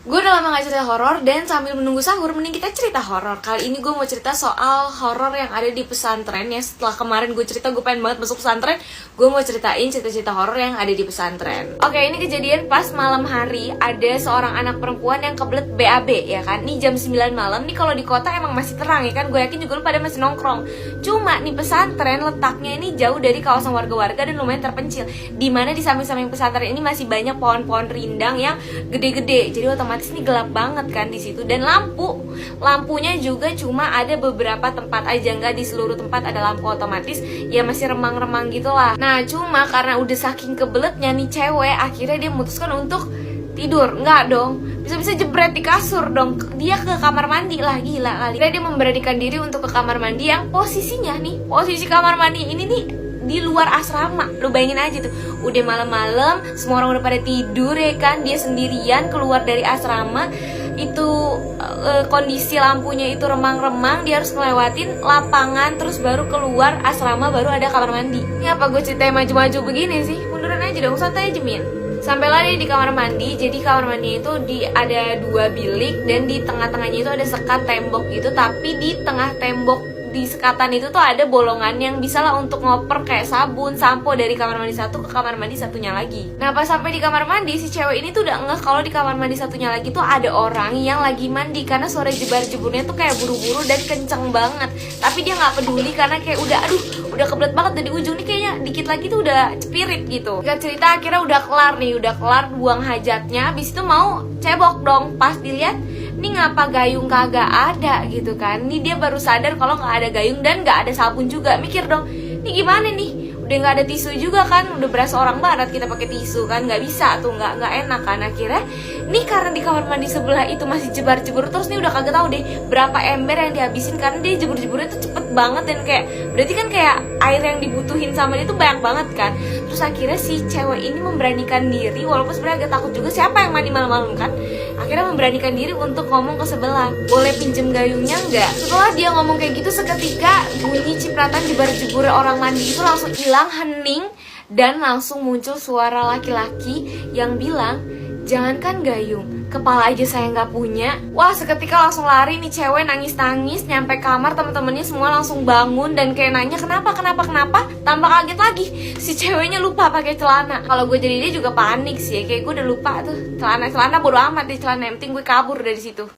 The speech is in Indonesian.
Gue udah lama gak cerita horor, dan sambil menunggu sahur mending kita cerita horor. Kali ini gue mau cerita soal horor yang ada di pesantren ya. Setelah kemarin gue cerita gue pengen banget masuk pesantren, gue mau ceritain cerita-cerita horor yang ada di pesantren. Oke, ini kejadian pas malam hari. Ada seorang anak perempuan yang kebelet BAB ya kan. Nih jam 9 malam, nih kalau di kota emang masih terang ya kan. Gue yakin juga lu pada masih nongkrong. Cuma nih pesantren letaknya ini jauh dari kawasan warga-warga dan lumayan terpencil, dimana di samping-samping pesantren ini masih banyak pohon-pohon rindang yang gede-gede. Jadi otomatis ini gelap banget kan di situ, dan lampunya juga cuma ada beberapa tempat aja, nggak di seluruh tempat ada lampu otomatis, ya masih remang-remang gitulah. Nah cuma karena udah saking kebeletnya nih cewek, akhirnya dia memutuskan untuk tidur. Enggak dong, bisa-bisa jebret di kasur dong. Dia ke kamar mandi lah, gila kali. Dia memberanikan diri untuk ke kamar mandi yang posisinya nih, posisi kamar mandi ini nih di luar asrama. Lu bayangin aja tuh, udah malam-malam, semua orang udah pada tidur ya kan, dia sendirian keluar dari asrama. Itu kondisi lampunya itu remang-remang, dia harus ngelewatin lapangan terus baru keluar asrama, baru ada kamar mandi. Ini apa gue ceritain maju-maju begini sih? Munduran aja dong, santai aja Min. Sampailah dia di kamar mandi. Jadi kamar mandi itu ada 2 bilik, dan di tengah-tengahnya itu ada sekat tembok gitu. Tapi di tengah tembok di sekatan itu tuh ada bolongan yang bisa lah untuk ngoper kayak sabun, sampo dari kamar mandi satu ke kamar mandi satunya lagi. Nah pas sampai di kamar mandi, si cewek ini tuh udah ngeh kalau di kamar mandi satunya lagi tuh ada orang yang lagi mandi, karena suara jebar-jeburnya tuh kayak buru-buru dan kenceng banget. Tapi dia nggak peduli karena kayak udah kebelet banget, dari ujung nih kayaknya dikit lagi tuh udah cepirit gitu. Gak cerita akhirnya udah kelar buang hajatnya, habis itu mau cebok dong. Pas dilihat, nih ngapa gayung kagak ada gitu kan. Nih dia baru sadar kalau nggak ada gayung dan nggak ada sabun juga. Mikir dong, nih gimana nih, udah nggak ada tisu juga kan, udah berasa orang barat kita pakai tisu kan, nggak bisa tuh, nggak enak kan. Akhirnya nih karena di kamar mandi sebelah itu masih jebar-jebur terus, nih udah kagak tahu deh berapa ember yang dihabisin, karena dia jebur-jeburnya tuh cepet banget, dan kayak berarti kan kayak air yang dibutuhin sama dia tuh banyak banget kan. Terus akhirnya si cewek ini memberanikan diri, walaupun sebenarnya agak takut juga, siapa yang mandi malam-malam kan. Akhirnya memberanikan diri untuk ngomong ke sebelah, boleh pinjem gayungnya nggak? Setelah dia ngomong kayak gitu, seketika bunyi cipratan jebar-jebur orang mandi itu langsung hilang, hening, dan langsung muncul suara laki-laki yang bilang, jangankan gayung, kepala aja saya nggak punya. Wah, seketika langsung lari nih cewek, nangis-nangis, nyampe kamar, teman-temannya semua langsung bangun dan kayak nanya kenapa. Tambah kaget lagi, si ceweknya lupa pakai celana. Kalau gue jadi dia juga panik sih, kayak gue udah lupa tuh celana bodo amat deh celana, yang penting gue kabur dari situ.